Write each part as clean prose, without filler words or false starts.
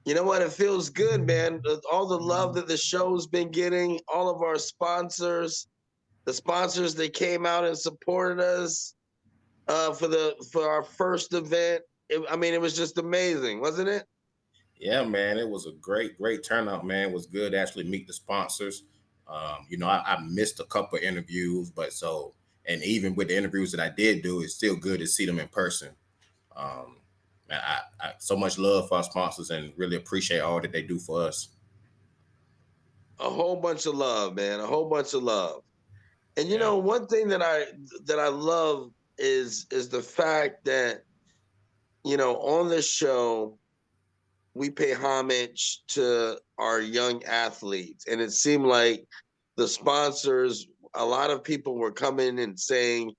You know what? It feels good, man. All the love that the show's been getting, all of our sponsors, the sponsors that came out and supported us for our first event. I mean, it was just amazing, wasn't it? Yeah, man, it was a great turnout, man. It was good to actually meet the sponsors. I missed a couple of interviews, but so, and even with the interviews that I did do, it's still good to see them in person. Um, man, I so much love for our sponsors and really appreciate all that they do for us. A whole bunch of love, man. A whole bunch of love. And you Yeah, know, one thing that I love is the fact that on this show we pay homage to our young athletes, and it seemed like the sponsors, a lot of people were coming and saying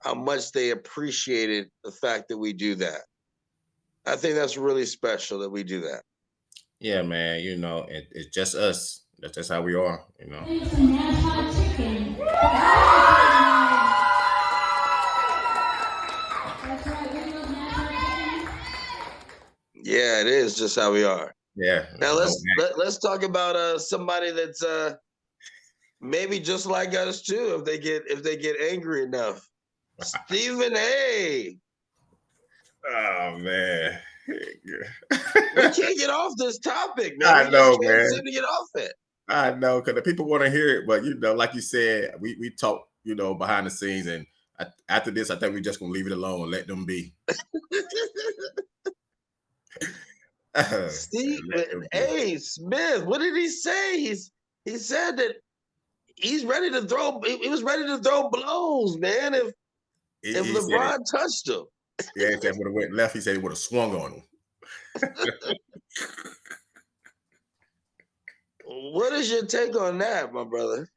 how much they appreciated the fact that we do that. I think that's really special that we do that. yeah, man. It's just us. That's just how we are. Some Nash hot chicken. That's right, we love Nash hot chicken. Yeah, it is just how we are. Yeah. Now No, let's talk about somebody that's maybe just like us too, if they get angry enough. Stephen A. oh man. We can't get off this topic, man. I We just know, can't man. seem to get off it. I know, because the people want to hear it, but like you said, we talk, behind the scenes, and after this, I think we're just gonna leave it alone and let them be. Steve Let them be. A. Smith, what did he say? He said that he's ready to throw. He was ready to throw blows, man. If He said it. LeBron touched him, Yeah, he said would have went left. He said he would have swung on him. what is your take on that, my brother?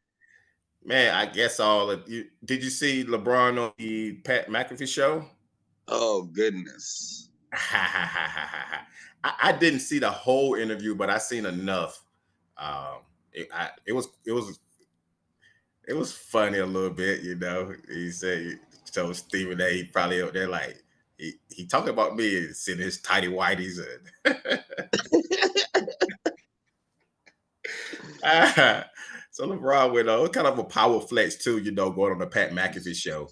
Man, I guess all of you. Did you see LeBron on the Pat McAfee show? Oh goodness. I didn't see the whole interview, but I seen enough. It was funny a little bit. He said, so Stephen A. He probably up there like he talking about me and seeing his tidy whities and so LeBron went on kind of a power flex too. Going on the Pat McAfee show,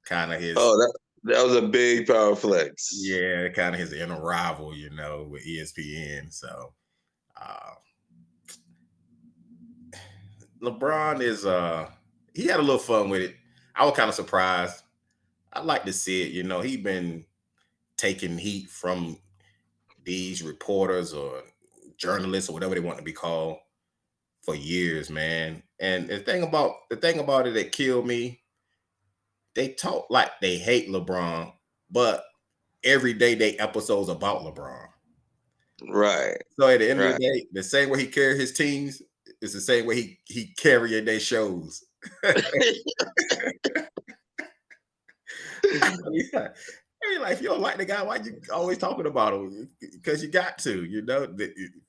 kind of his. Oh, that was a big power flex. Yeah, kind of his inner rival, with ESPN. So uh, LeBron is he had a little fun with it. I was kind of surprised. I like to see it. He been taking heat from these reporters or journalists or whatever they want to be called for years, man. And the thing about it that killed me, they talk like they hate LeBron, but every day they episodes about LeBron. Right, So at the end of right. the day, the same way he carry his teams is the same way he carrying their shows. Yeah. I mean, like, if you don't like the guy, why you always talking about him? Because you got to,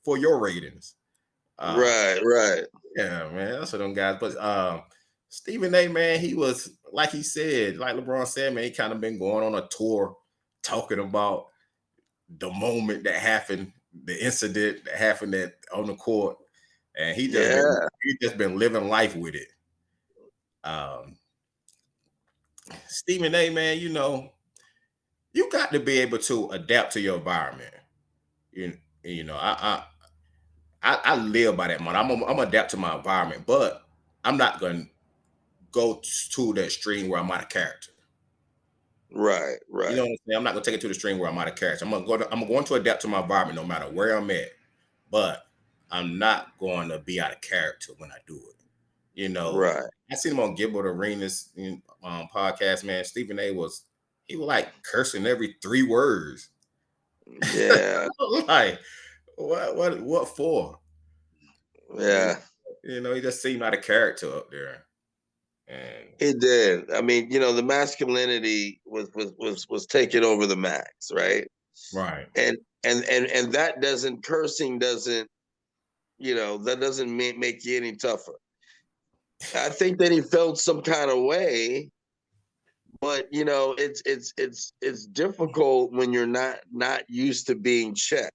for your ratings. Uh, Right, right. yeah, man, that's what them guys. But Stephen A. Man, he was like he said, like LeBron said, man, he kind of been going on a tour talking about the moment that happened, the incident that happened on the court, and Yeah. he just been living life with it. Um, Stephen A. Man, you got to be able to adapt to your environment. You, you know, I live by that motto. I'm gonna adapt to my environment, but I'm not gonna go to the extreme where I'm out of character. Right, You know right. what I'm saying? I'm not gonna take it to the extreme where I'm out of character. I'm going to adapt to my environment no matter where I'm at, but I'm not going to be out of character when I do it. You know, Right. I seen him on Gilbert Arenas podcast. Man, Stephen A. He was like cursing every 3 words. Yeah. Like, what for? You, Yeah. he just seemed out of character up there. And It did. I mean, the masculinity was taking over the max, right? right, And that doesn't cursing doesn't, that doesn't make you any tougher. I think that he felt some kind of way, but it's difficult when you're not used to being checked.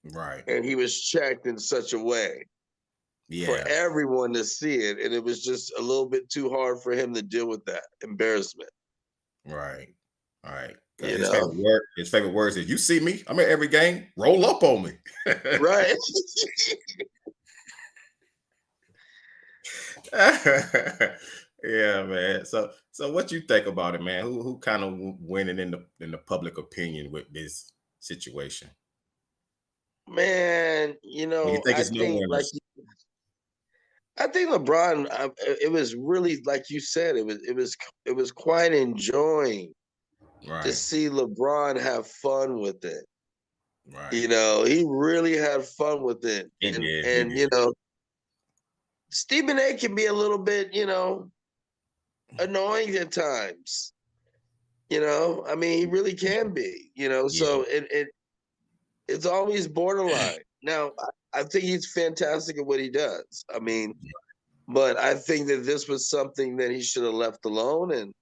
Right. and he was checked in such a way for Yeah. everyone to see it, and it was just a little bit too hard for him to deal with that embarrassment. Right. Right. 'Cause You know, his favorite words is, "You see me? I'm at every game. Roll up on me." right? Yeah, man. So what you think about it, man? Who kind of winning in the public opinion with this situation? Man, Or you think it's no winners? I think LeBron. It was really like you said. It was quite enjoying to Right. see LeBron have fun with it. Right. He really had fun with it, He and did. He and did. Stephen A. can be a little bit, annoying at times. I mean, he really can be. Yeah. So it's always borderline. Now, I think he's fantastic at what he does. I mean, but I think that this was something that he should have left alone, and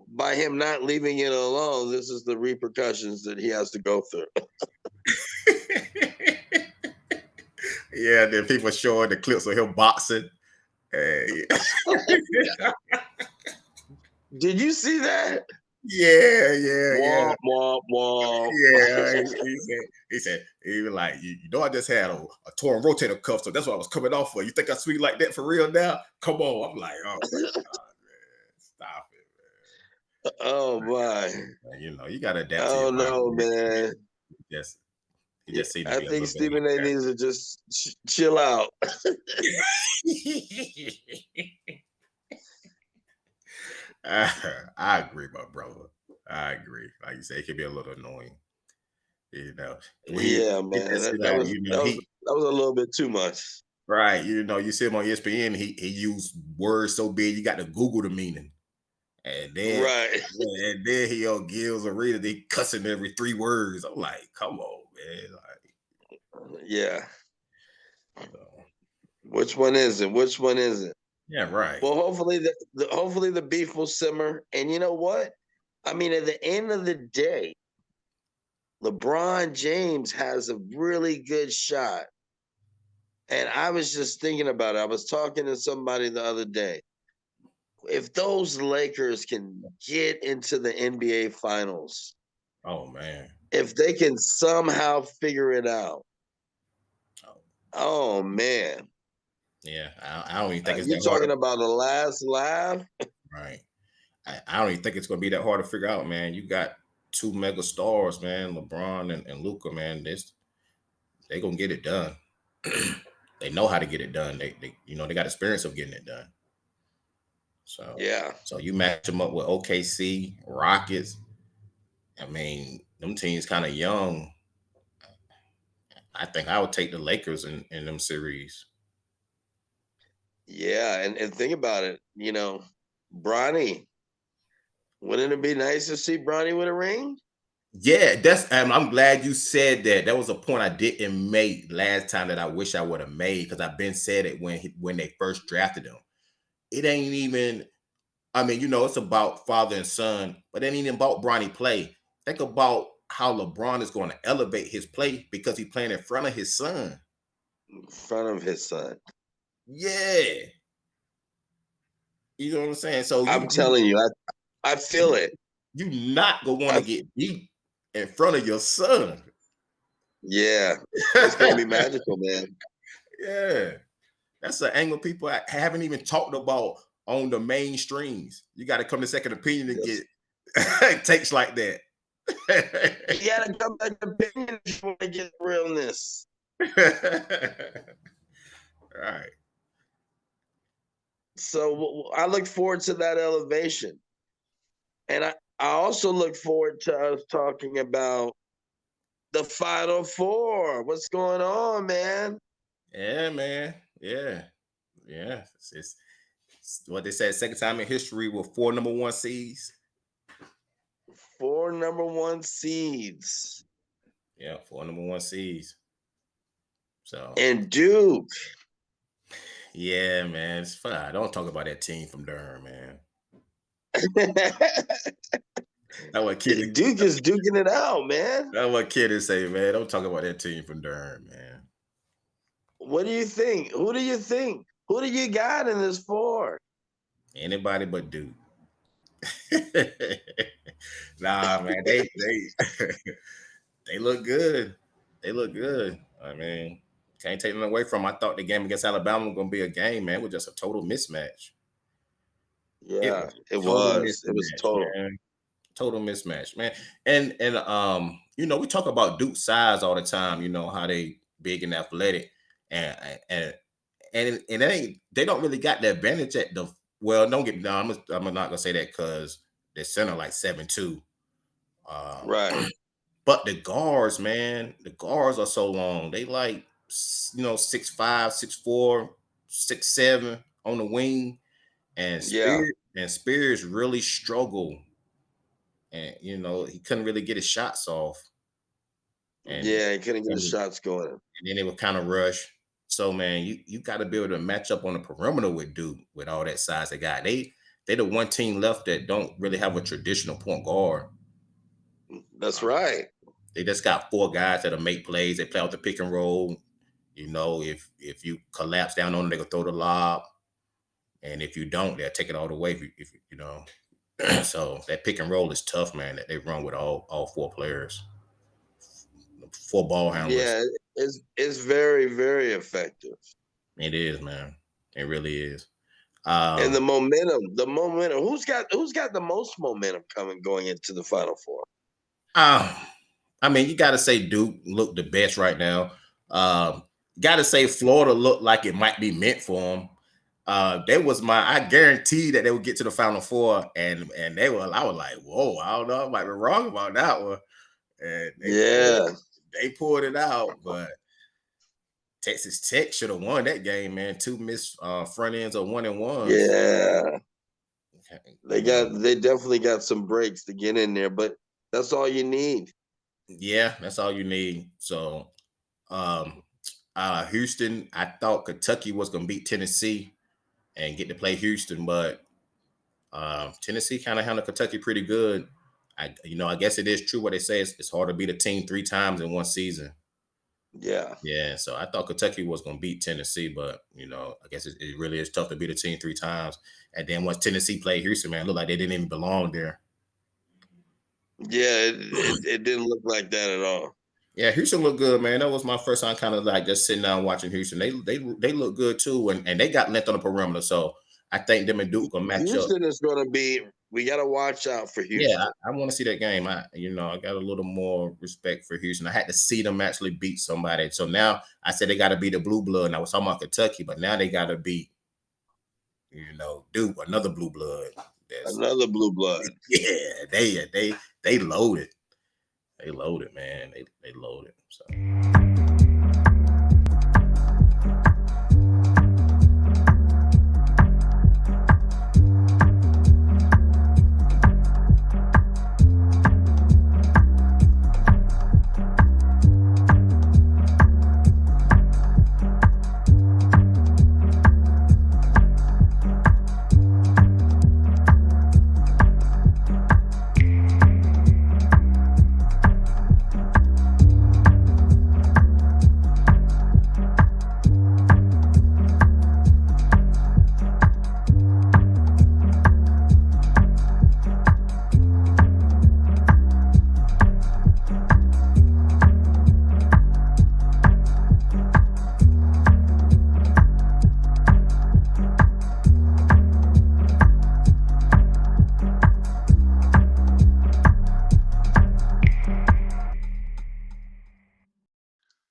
by him not leaving it alone, this is the repercussions that he has to go through. Yeah. Then people showing the clips of him boxing. Yeah. Did you see that? Yeah. Yeah. Yeah. Womp womp womp. Yeah, he was like, you know, I just had a torn rotator cuff, so that's what I was coming off for. You think I sweet like that for real now? Come on. I'm like, oh my God, man. Stop Oh my. it, man. You gotta I adapt to your don't know, environment. man. Just he Yeah, just seemed to I be a think little bit Stephen A. needs to just chill out. I agree, my brother. I agree. Like you say, it can be a little annoying. You know, we Yeah, it man. just That, seemed that like, was that was that was a little bit too much. right. You see him on ESPN, he used words so big you got to Google the meaning. And then Right. he gives a reader, they cussing every 3 words. I'm like, come on, man. Yeah. So, Which one is it? Which one is it? yeah, right. Well, hopefully the beef will simmer. And you know what? I mean, at the end of the day, LeBron James has a really good shot. And I was just thinking about it. I was talking to somebody the other day. If those Lakers can get into the NBA finals, Oh man. if they can somehow figure it out, Oh, oh man. yeah. I don't even think it's You're that hard. talking about the last laugh? Right. I don't even think it's gonna be that hard to figure out, man. You got two mega stars, man, LeBron and Luca, man. They gonna get it done. They know how to get it done. They got experience of getting it done. So Yeah. so you match them up with OKC, Rockets. I mean, them teams kind of young. I think I would take the Lakers in them series. Yeah. And think about it, Bronny. Wouldn't it be nice to see Bronny with a ring? Yeah, I'm glad you said that. That was a point I didn't make last time that I wish I would have made, because I've been said it when they first drafted him. It ain't even. I mean, it's about father and son, but it ain't even about Bronny play. Think about how LeBron is going to elevate his play because he's playing in front of his son. In front of his son. Yeah, you know what I'm saying. So I'm telling you, I feel it. you not gonna want I to get beat in front of your son. Yeah. It's gonna be magical, man. Yeah, that's an angle people haven't even talked about on the mainstreams. You got to come to second opinion to Yes. get takes like that. You gotta come back to opinion if you want to get realness. Right. So I look forward to that elevation. And I also look forward to us talking about the Final Four. What's going on, man? Yeah, man. Yeah. Yeah. It's what they said, second time in history with 4 number 1 seeds. 4 number 1 seeds. Yeah, 4 number 1 seeds. So And Duke. yeah, man, it's fine. Don't talk about that team from Durham, man. That's what Kenny. Duke is duking it out, man. That's what Kenny say, man. Don't talk about that team from Durham, man. What do you think? Who do you think? Who do you got in this four? Anybody but Duke. Nah, man. They they look good. They look good. I mean, can't take them away from them. I thought the game against Alabama was gonna be a game, man. It was just a total mismatch. Yeah, it Total was. It was mismatch, total. man. Total mismatch, man. And you know, we talk about Duke's size all the time. You know how they big and athletic, and and and they don't really got the advantage at the. Well, don't get me down. I'm not gonna say that because the center like 7'2". Right. But the guards, man, the guards are so long. They like 6'5", 6'4", 6'7" on the wing, and Yeah. Spears really struggle, and he couldn't really get his shots off, and Yeah, he couldn't get the and shots going. then they would kind of rush. So man, you got to be able to match up on the perimeter with Duke with all that size they got. They the one team left that don't really have a traditional point guard. That's right. They just got four guys that'll make plays. They play out the pick and roll. If you collapse down on them, they can throw the lob, and if you don't, they'll take it all the way. If you know, so that pick and roll is tough, man. That they run with all four players, four ball handlers. Yeah, it's very, very effective. It is, man. It really is. And the momentum. Who's got the most momentum going into the Final Four? I mean, you got to say Duke look the best right now. Got to say Florida looked like it might be meant for them. I guarantee that they would get to the Final Four, and I was like, whoa, I don't know, I might be wrong about that one. And they pulled it out, but Texas Tech should have won that game, man. Two missed front ends of 1-1. Yeah, they definitely got some breaks to get in there, but that's all you need. Yeah, that's all you need. So, Houston, I thought Kentucky was going to beat Tennessee and get to play Houston, but Tennessee kind of handled Kentucky pretty good. I guess it is true what they say. It's hard to beat a team 3 times in one season. Yeah. Yeah. So I thought Kentucky was going to beat Tennessee, but I guess it really is tough to beat a team 3 times. And then once Tennessee played Houston, man, it looked like they didn't even belong there. Yeah, it didn't look like that at all. Yeah, Houston looked good, man. That was my first time kind of like just sitting down watching Houston. They look good too, and they got length on the perimeter. So I think them and Duke will match up. Houston is going to be. We got to watch out for Houston. Yeah, I want to see that game. I got a little more respect for Houston. I had to see them actually beat somebody. So now I said they got to beat the blue blood. And I was talking about Kentucky, but now they got to beat, Duke, another blue blood. Another blue blood. Yeah, they loaded. They loaded, man. They loaded. So.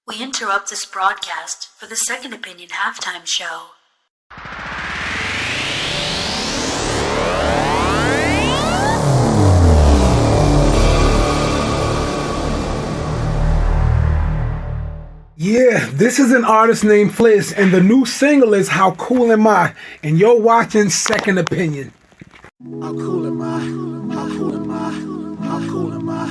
We interrupt this broadcast for the Second Opinion halftime show. Yeah, this is an artist named Fliss, and the new single is How Cool Am I? And you're watching Second Opinion. How cool am I? How cool am I? How cool am I?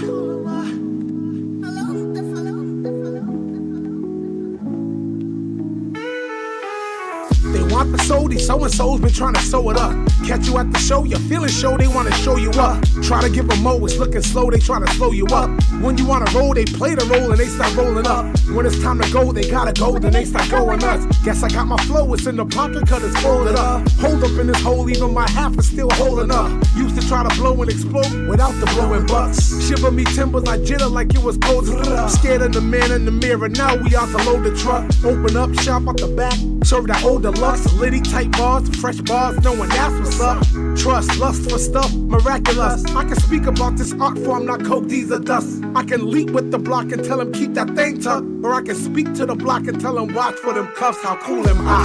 They want About the soul, these so-and-so's been trying to sew it up. Catch you at the show, you're feeling show, they want to show you up. Try to give a mo, it's looking slow, they try to slow you up. When you on a roll, they play the role and they start rolling up. When it's time to go, they gotta go, then they start going nuts. Guess I got my flow, it's in the pocket, cause it's folded up. Hold up in this hole, even my half is still holding up. Used to try to blow and explode without the blowing bucks. Shiver me timbers, I jitter like it was cold. Scared of the man in the mirror, now we out to load the truck. Open up shop out the back, serve that old deluxe. Litty tight bars, fresh bars, knowing that's what's up. Trust, lust for stuff, miraculous. I can speak about this art form, not coke, these are dust. I can leap with the block and tell him keep that thing tucked. Or I can speak to the block and tell him watch for them cuffs. How cool am I?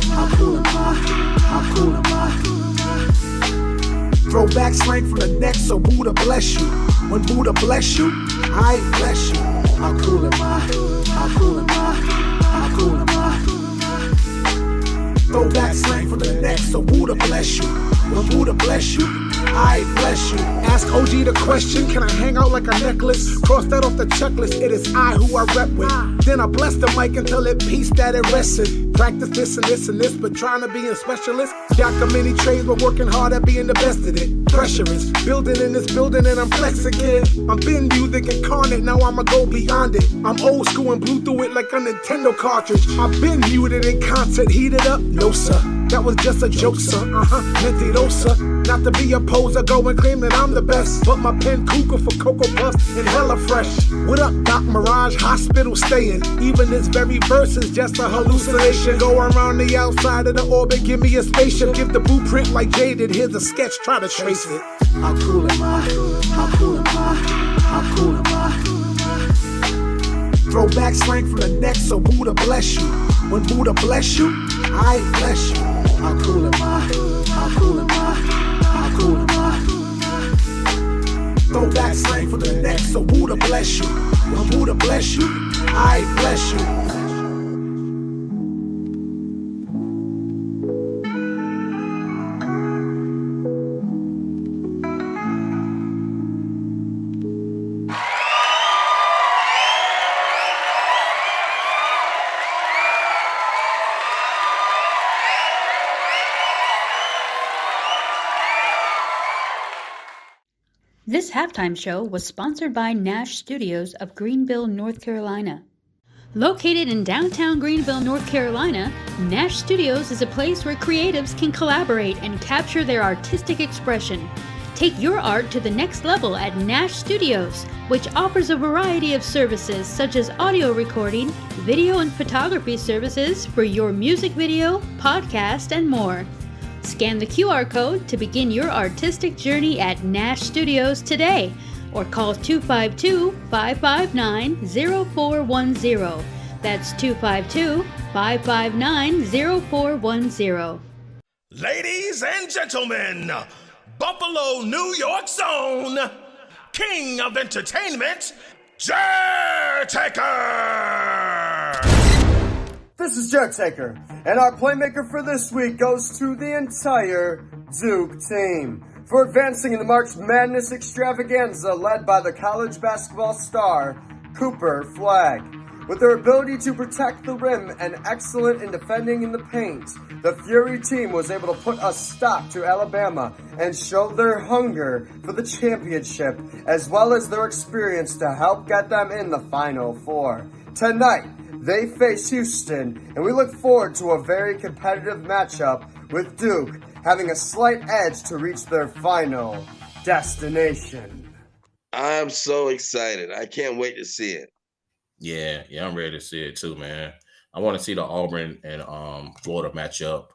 How cool am I? How cool am I? Throwback slang from the neck, so Buddha bless you. When Buddha bless you, I bless you. How cool am I? How cool am I? How cool am I? Throwback slang from the neck, so Buddha bless you. When Buddha bless you, I bless you. Ask OG the question, can I hang out like a necklace? Cross that off the checklist, it is I who I rep with. Then I bless the mic until it peace that it rests in. Practice this and this and this, but trying to be a specialist. Jack of many trades, but working hard at being the best at it. Pressure is building in this building and I'm flexing, kid. I'm been music incarnate, now I'ma go beyond it. I'm old school and blew through it like a Nintendo cartridge. I've been muted in concert, heated up, no sir. That was just a joke, sir. Mentirosa. Not to be a poser, go and claim that I'm the best. But my pen cuckoo for Cocoa Puffs and hella fresh. What up, Doc Mirage? Hospital staying. Even this very verse is just a hallucination. Go around the outside of the orbit, give me a spaceship. Give the blueprint like Jay did. Here's a sketch, try to trace it. How cool am I? How cool am I? How cool am I? Throwback slang from the neck, so Buddha bless you. When Buddha bless you, I bless you. How cool am I? How cool am I? How cool am I? Throwback slang from the neck, so Buddha bless you. When Buddha bless you, I bless you. This halftime show was sponsored by Nash Studios of Greenville, North Carolina. Located in downtown Greenville, North Carolina, Nash Studios is a place where creatives can collaborate and capture their artistic expression. Take your art to the next level at Nash Studios, which offers a variety of services such as audio recording, video and photography services for your music video, podcast, and more. Scan the QR code to begin your artistic journey at Nash Studios today, or call 252-559-0410. That's 252-559-0410. Ladies and gentlemen, Buffalo, New York's own king of entertainment, Jaretaker! This is Jaretaker, and our playmaker for this week goes to the entire Duke team for advancing in the March Madness extravaganza led by the college basketball star Cooper Flagg. With their ability to protect the rim and excellent in defending in the paint, the Fury team was able to put a stop to Alabama and show their hunger for the championship, as well as their experience to help get them in the Final Four. Tonight, they face Houston, and we look forward to a very competitive matchup with Duke having a slight edge to reach their final destination. I'm so excited. I can't wait to see it. Yeah, I'm ready to see it too, man. I want to see the Auburn and Florida matchup.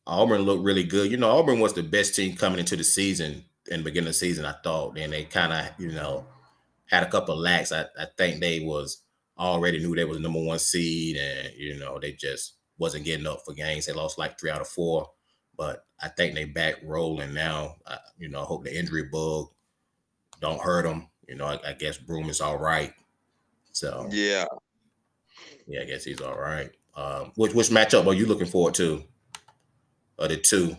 Auburn looked really good. You know, Auburn was the best team coming into the season in the beginning of the season, I thought. And they kind of, had a couple of lacks. I think they was already knew they was the number one seed, and they just wasn't getting up for games. They lost like 3 out of 4, but I think they back rolling now. I hope the injury bug don't hurt them. I guess Broom is all right. So yeah, I guess he's all right. Which matchup are you looking forward to? Or the two?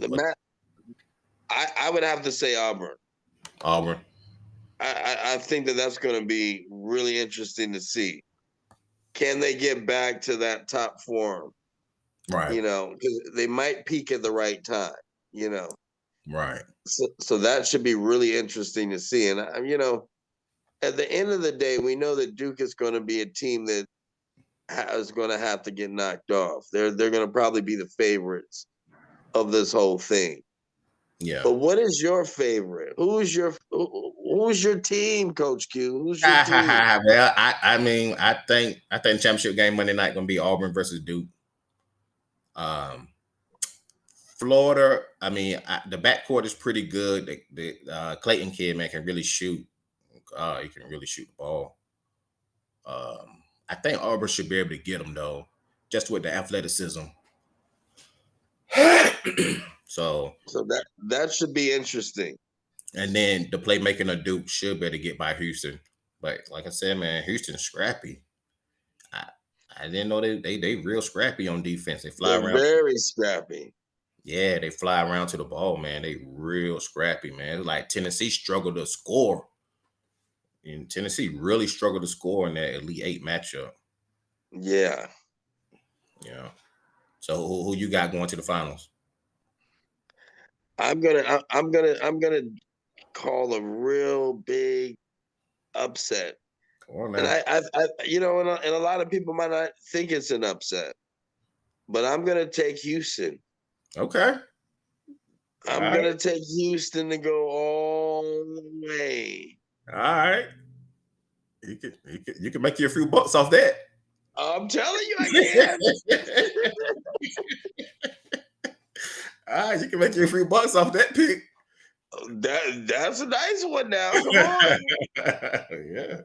I would have to say Auburn. Auburn. I think that's going to be really interesting to see. Can they get back to that top form? Right. Because they might peak at the right time, Right. So that should be really interesting to see. And, at the end of the day, we know that Duke is going to be a team that is going to have to get knocked off. They're going to probably be the favorites of this whole thing. Yeah. But what is your favorite? Who's your team, Coach Q? Who's your team? Well, I think the championship game Monday night gonna be Auburn versus Duke. Florida, the backcourt is pretty good. The Clayton kid, man, can really shoot. He can really shoot the ball. I think Auburn should be able to get him though, just with the athleticism. So that should be interesting. And then the playmaking of Duke should better get by Houston. But like I said, man, Houston's scrappy. I didn't know they real scrappy on defense. They're around. Very scrappy. Yeah, they fly around to the ball, man. They real scrappy, man. It's like Tennessee struggled to score. And Tennessee really struggled to score in that Elite Eight matchup. Yeah. Yeah. So who you got going to the finals? I'm gonna call a real big upset. And a lot of people might not think it's an upset, but I'm gonna take Houston. Okay. I'm gonna take Houston to go all the way. All right. You can make you a few bucks off that. I'm telling you, I can. All right, you can make you a few bucks off that pick. That's a nice one now. Come on. Yeah.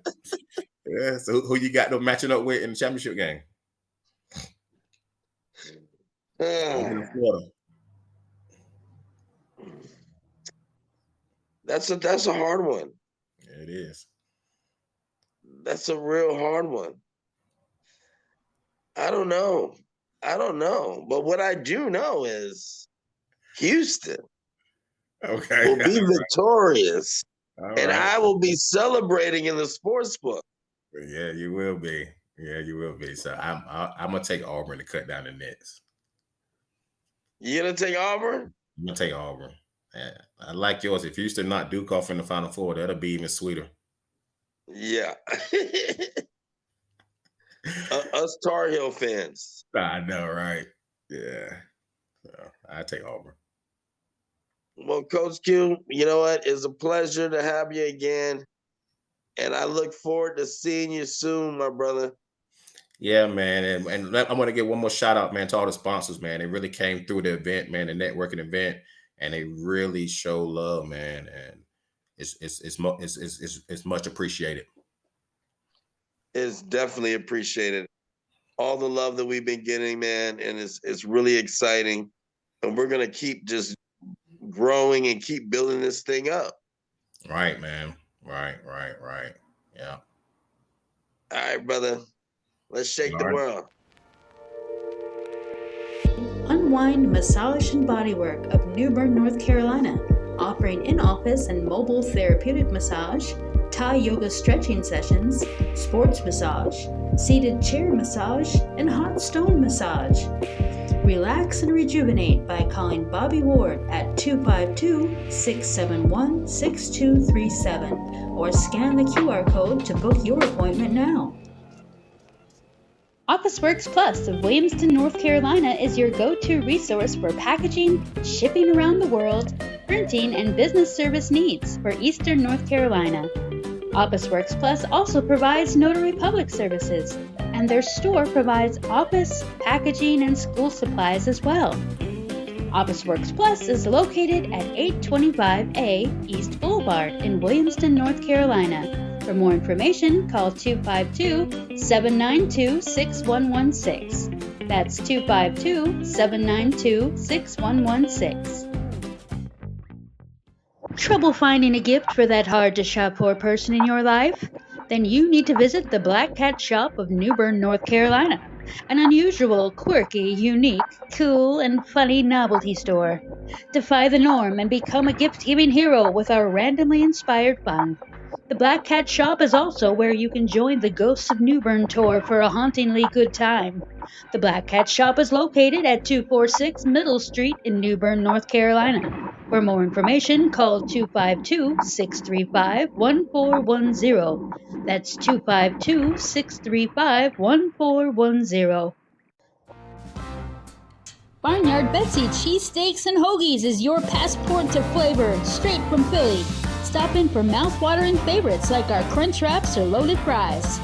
Yeah. So who you got them matching up with in the championship game? Florida. That's a hard one. Yeah, it is. That's a real hard one. I don't know. But what I do know is Houston will be victorious. And I will be celebrating in the sports book. Yeah, you will be. Yeah, you will be. So I'm gonna take Auburn to cut down the nets. You gonna take Auburn? I'm gonna take Auburn. Yeah, I like yours. If Houston knock Duke off in the Final Four, that'll be even sweeter. Yeah. Us Tar Heel fans. I know, right? Yeah. So I take Auburn. Well, Coach Q, you know what? It's a pleasure to have you again. And I look forward to seeing you soon, my brother. Yeah, man. And I want to give one more shout out, man, to all the sponsors, man. They really came through the event, man, the networking event, and they really show love, man. And it's much appreciated. It's definitely appreciated. All the love that we've been getting, man, and it's really exciting. And we're gonna keep just growing and keep building this thing up. Right, man. Right. Yeah. All right, brother. Let's shake the world. Unwind Massage and Bodywork of New Bern, North Carolina, offering in-office and mobile therapeutic massage, Thai yoga stretching sessions, sports massage, seated chair massage, and hot stone massage. Relax and rejuvenate by calling Bobby Ward at 252-671-6237 or scan the QR code to book your appointment now. OfficeWorks Plus of Williamston, North Carolina is your go-to resource for packaging, shipping around the world, printing, and business service needs for Eastern North Carolina. OfficeWorks Plus also provides notary public services, and their store provides office, packaging, and school supplies as well. OfficeWorks Plus is located at 825A East Boulevard in Williamston, North Carolina. For more information, call 252-792-6116. That's 252-792-6116. Trouble finding a gift for that hard-to-shop-for person in your life? Then you need to visit the Black Cat Shop of New Bern, North Carolina, an unusual, quirky, unique, cool, and funny novelty store. Defy the norm and become a gift-giving hero with our randomly inspired fun. The Black Cat Shop is also where you can join the Ghosts of New Bern tour for a hauntingly good time. The Black Cat Shop is located at 246 Middle Street in New Bern, North Carolina. For more information, call 252-635-1410. That's 252-635-1410. Barnyard Betsy Cheesesteaks and Hoagies is your passport to flavor, straight from Philly. Stop in for mouth-watering favorites like our Crunch Wraps or loaded fries.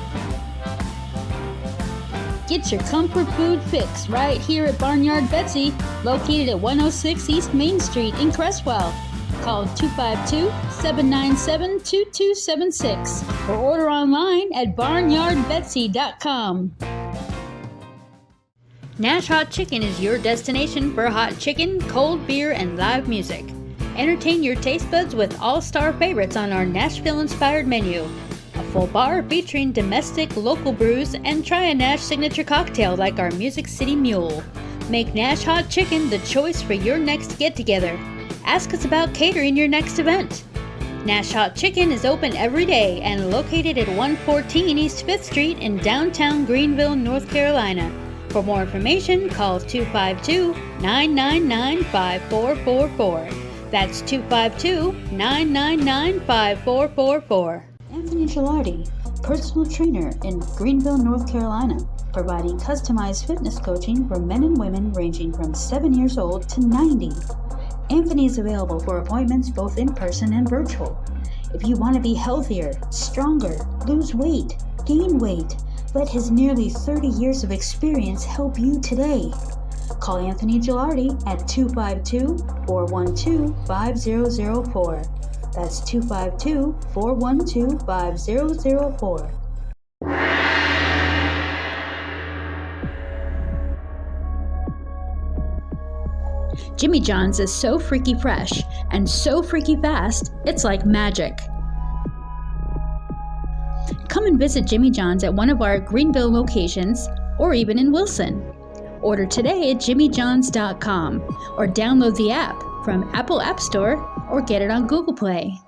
Get your comfort food fix right here at Barnyard Betsy, located at 106 East Main Street in Crestwell. Call 252-797-2276 or order online at barnyardbetsy.com. Nash Hot Chicken is your destination for hot chicken, cold beer, and live music. Entertain your taste buds with all-star favorites on our Nashville-inspired menu. A full bar featuring domestic, local brews, and try a Nash signature cocktail like our Music City Mule. Make Nash Hot Chicken the choice for your next get-together. Ask us about catering your next event. Nash Hot Chicken is open every day and located at 114 East 5th Street in downtown Greenville, North Carolina. For more information, call 252-999-5444. That's 252-999-5444. Anthony Gilardi, personal trainer in Greenville, North Carolina, providing customized fitness coaching for men and women ranging from 7 years old to 90. Anthony is available for appointments both in person and virtual. If you want to be healthier, stronger, lose weight, gain weight, let his nearly 30 years of experience help you today. Call Anthony Gilardi at 252-412-5004. That's 252-412-5004. Jimmy John's is so freaky fresh and so freaky fast, it's like magic. Come and visit Jimmy John's at one of our Greenville locations or even in Wilson. Order today at jimmyjohns.com or download the app from Apple App Store or get it on Google Play.